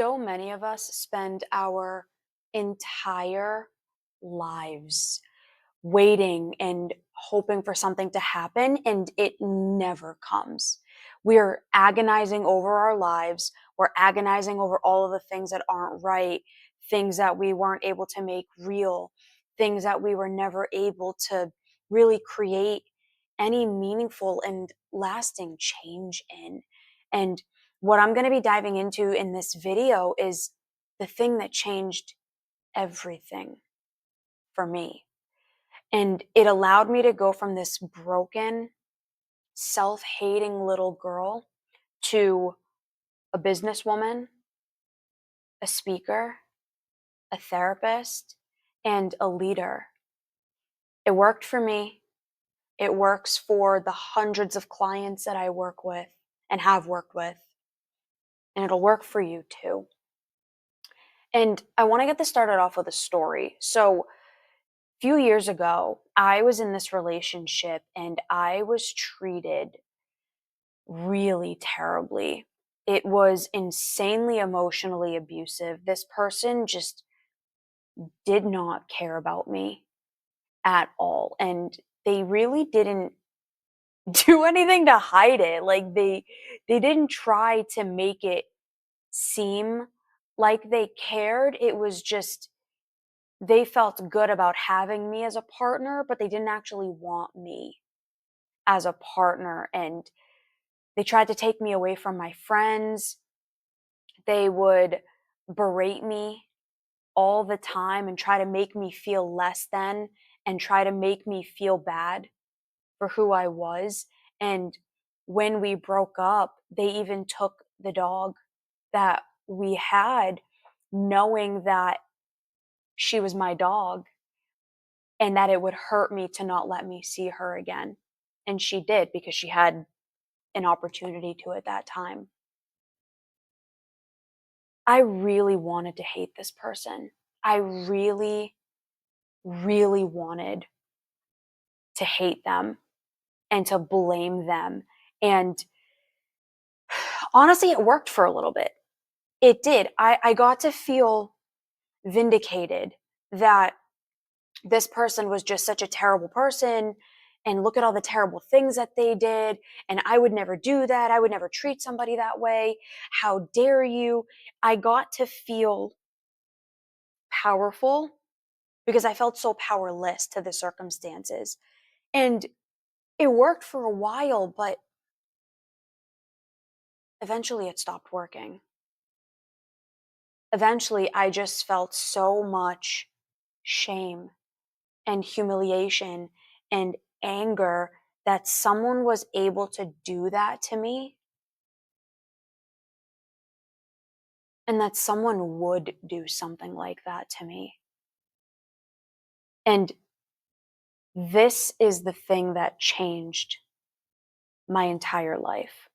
So many of us spend our entire lives waiting and hoping for something to happen, and it never comes. We're agonizing over our lives. We're agonizing over all of the things that aren't right, things that we weren't able to make real, things that we were never able to really create any meaningful and lasting change in. And what I'm going to be diving into in this video is the thing that changed everything for me. And it allowed me to go from this broken, self hating little girl to a businesswoman, a speaker, a therapist, and a leader. It worked for me. It works for the hundreds of clients that I work with and have worked with. And it'll work for you too. And I want to get this started off with a story. So, a few years ago, I was in this relationship and I was treated really terribly. It was insanely emotionally abusive. This person just did not care about me at all. And they really didn't do anything to hide it. Like they didn't try to make it seem like they cared. It was just they felt good about having me as a partner, but they didn't actually want me as a partner. And they tried to take me away from my friends. They would berate me all the time and try to make me feel less than and try to make me feel bad for who I was. And when we broke up, they even took the dog that we had, knowing that she was my dog and that it would hurt me to not let me see her again. And she did because she had an opportunity to at that time. I really wanted to hate this person. I really, really wanted to hate them and to blame them. And honestly, it worked for a little bit. It did. I got to feel vindicated that this person was just such a terrible person. And look at all the terrible things that they did. And I would never do that. I would never treat somebody that way. How dare you? I got to feel powerful because I felt so powerless to the circumstances. And it worked for a while, but eventually it stopped working. Eventually, I just felt so much shame and humiliation and anger that someone was able to do that to me and that someone would do something like that to me. And this is the thing that changed my entire life.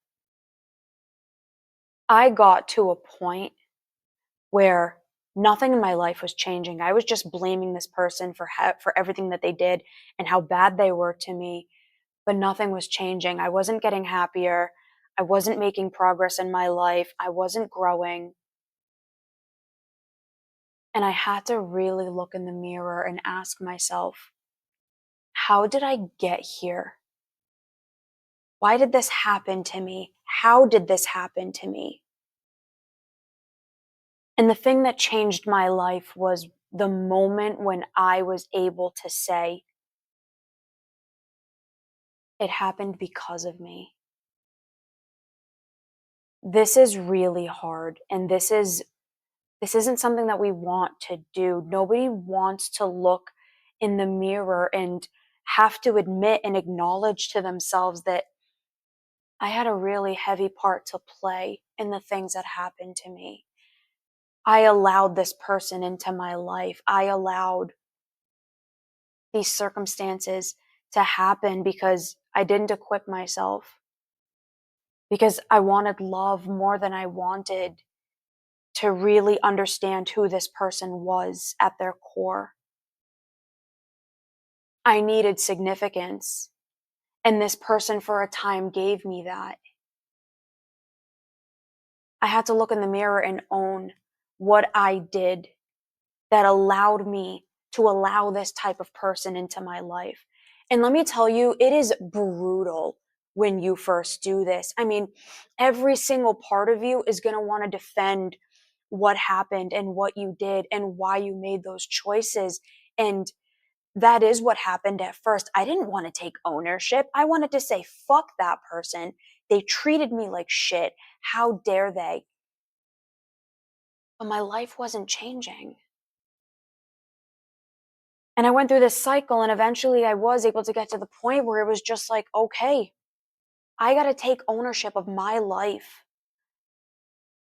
I got to a point where nothing in my life was changing. I was just blaming this person for everything that they did and how bad they were to me, but nothing was changing. I wasn't getting happier. I wasn't making progress in my life. I wasn't growing. And I had to really look in the mirror and ask myself, how did I get here? Why did this happen to me? How did this happen to me? And the thing that changed my life was the moment when I was able to say, it happened because of me. This is really hard, and this isn't something that we want to do. Nobody wants to look in the mirror and have to admit and acknowledge to themselves that I had a really heavy part to play in the things that happened to me. I allowed this person into my life. I allowed these circumstances to happen because I didn't equip myself, because I wanted love more than I wanted to really understand who this person was at their core. I needed significance, and this person for a time gave me that. I had to look in the mirror and own what I did that allowed me to allow this type of person into my life. And let me tell you, it is brutal when you first do this. I mean, every single part of you is going to want to defend what happened and what you did and why you made those choices. And that is what happened at first. I didn't want to take ownership. I wanted to say, fuck that person. They treated me like shit. How dare they? But my life wasn't changing. And I went through this cycle, and eventually I was able to get to the point where it was just like, okay, I got to take ownership of my life.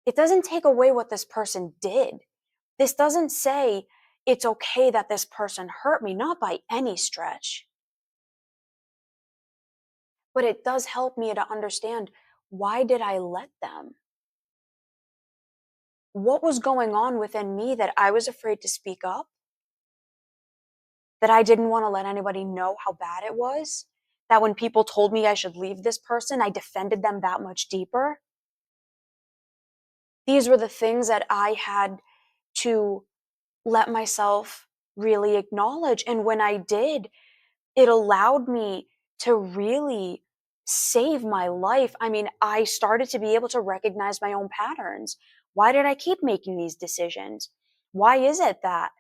It doesn't take away what this person did. This doesn't say it's okay that this person hurt me, not by any stretch. But it does help me to understand, why did I let them? What was going on within me that I was afraid to speak up? That I didn't want to let anybody know how bad it was? That when people told me I should leave this person, I defended them that much deeper? These were the things that I had to let myself really acknowledge. And when I did, it allowed me to really save my life. I mean, I started to be able to recognize my own patterns. Why did I keep making these decisions? Why is it that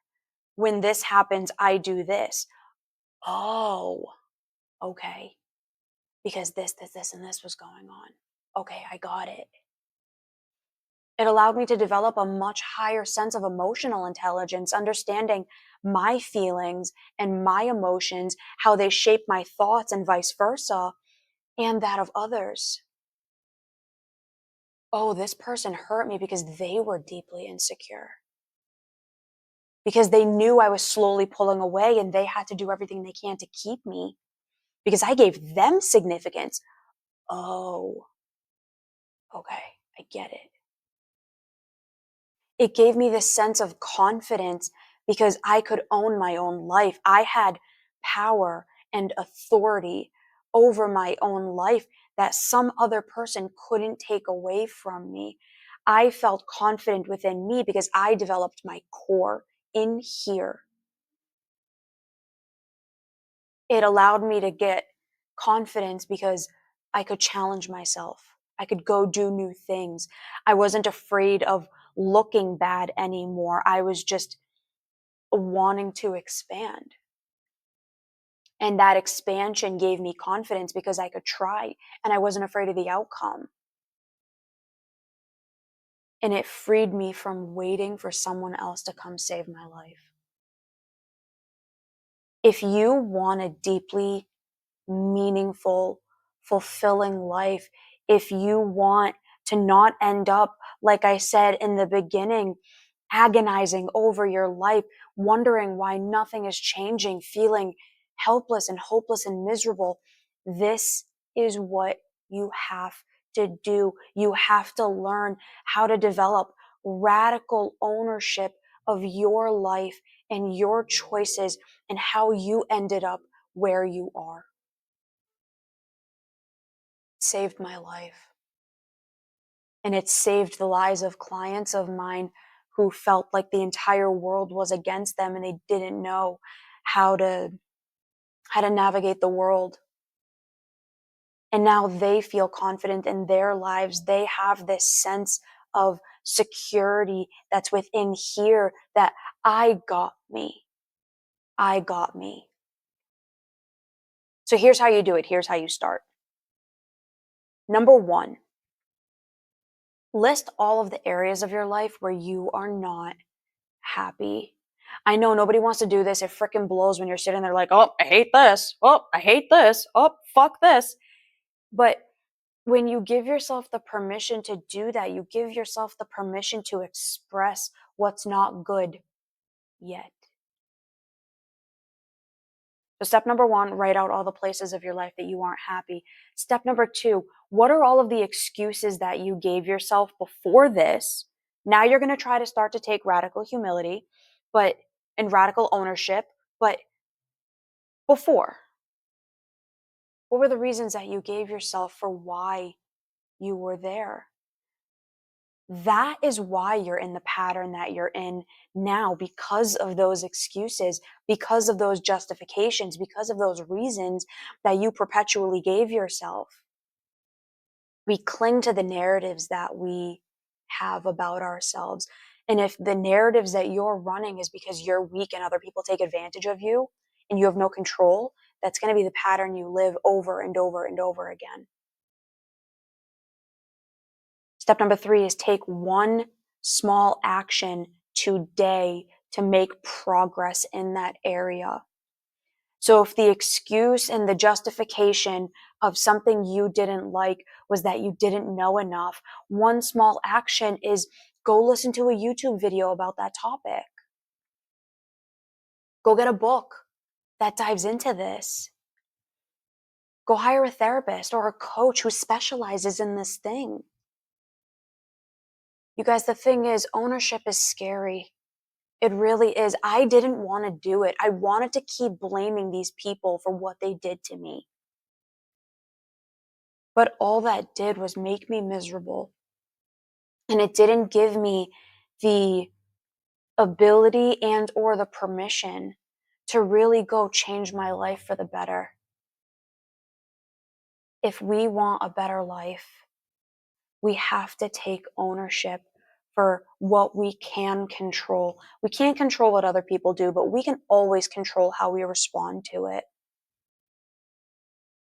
when this happens, I do this? Oh, okay. Because this, and this was going on. Okay, I got it. It allowed me to develop a much higher sense of emotional intelligence, understanding my feelings and my emotions, how they shape my thoughts and vice versa, and that of others. Oh, this person hurt me because they were deeply insecure, because they knew I was slowly pulling away and they had to do everything they can to keep me because I gave them significance. Oh, okay, I get it. It gave me this sense of confidence because I could own my own life. I had power and authority over my own life that some other person couldn't take away from me. I felt confident within me because I developed my core in here. It allowed me to get confidence because I could challenge myself. I could go do new things. I wasn't afraid of looking bad anymore. I was just wanting to expand. And that expansion gave me confidence because I could try and I wasn't afraid of the outcome. And it freed me from waiting for someone else to come save my life. If you want a deeply meaningful, fulfilling life, if you want to not end up, like I said in the beginning, agonizing over your life, wondering why nothing is changing, feeling helpless and hopeless and miserable, this is what you have to do. You have to learn how to develop radical ownership of your life and your choices and how you ended up where you are. It saved my life. And it saved the lives of clients of mine who felt like the entire world was against them and they didn't know how to navigate the world. And now they feel confident in their lives. They have this sense of security that's within here, that I got me. I got me. So here's how you do it. Here's how you start. Number one, list all of the areas of your life where you are not happy. I know nobody wants to do this. It freaking blows when you're sitting there like, oh, I hate this. Oh, I hate this. Oh, fuck this. But when you give yourself the permission to do that, you give yourself the permission to express what's not good yet. So, step number one, write out all the places of your life that you aren't happy. Step number two, what are all of the excuses that you gave yourself before this? Now you're going to try to start to take radical humility, but and radical ownership. But before, what were the reasons that you gave yourself for why you were there? That is why you're in the pattern that you're in now, because of those excuses, because of those justifications, because of those reasons that you perpetually gave yourself. We cling to the narratives that we have about ourselves. And if the narratives that you're running is because you're weak and other people take advantage of you and you have no control, that's going to be the pattern you live over and over and over again. Step number 3 is take one small action today to make progress in that area. So if the excuse and the justification of something you didn't like was that you didn't know enough, one small action is go listen to a YouTube video about that topic. Go get a book that dives into this. Go hire a therapist or a coach who specializes in this thing. You guys, the thing is, ownership is scary. It really is. I didn't want to do it. I wanted to keep blaming these people for what they did to me. But all that did was make me miserable. And it didn't give me the ability and or the permission to really go change my life for the better. If we want a better life, we have to take ownership for what we can control. We can't control what other people do, but we can always control how we respond to it.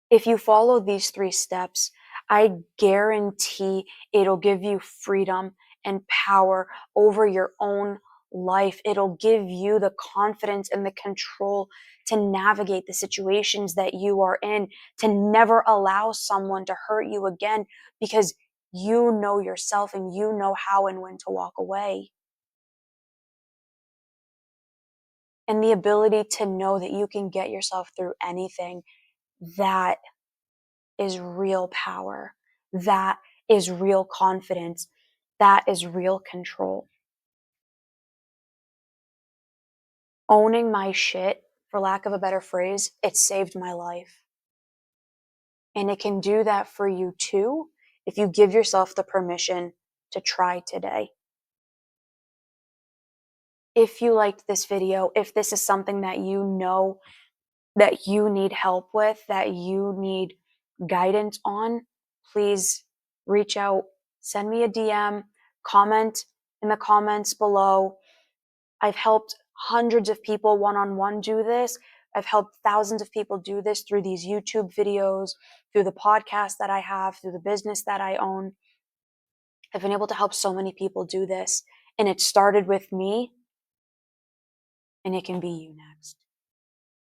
If you follow these 3 steps, I guarantee it'll give you freedom and power over your own life. It'll give you the confidence and the control to navigate the situations that you are in, to never allow someone to hurt you again, because you know yourself and you know how and when to walk away. And the ability to know that you can get yourself through anything, that is real power. That is real confidence. That is real control. Owning my shit, for lack of a better phrase, it saved my life. And it can do that for you too if you give yourself the permission to try today. If you liked this video, if this is something that you know that you need help with, that you need guidance on, please reach out, send me a DM, comment in the comments below. I've helped hundreds of people one-on-one do this. I've helped thousands of people do this through these YouTube videos, through the podcast that I have, through the business that I own. I've been able to help so many people do this, and it started with me, and it can be you now.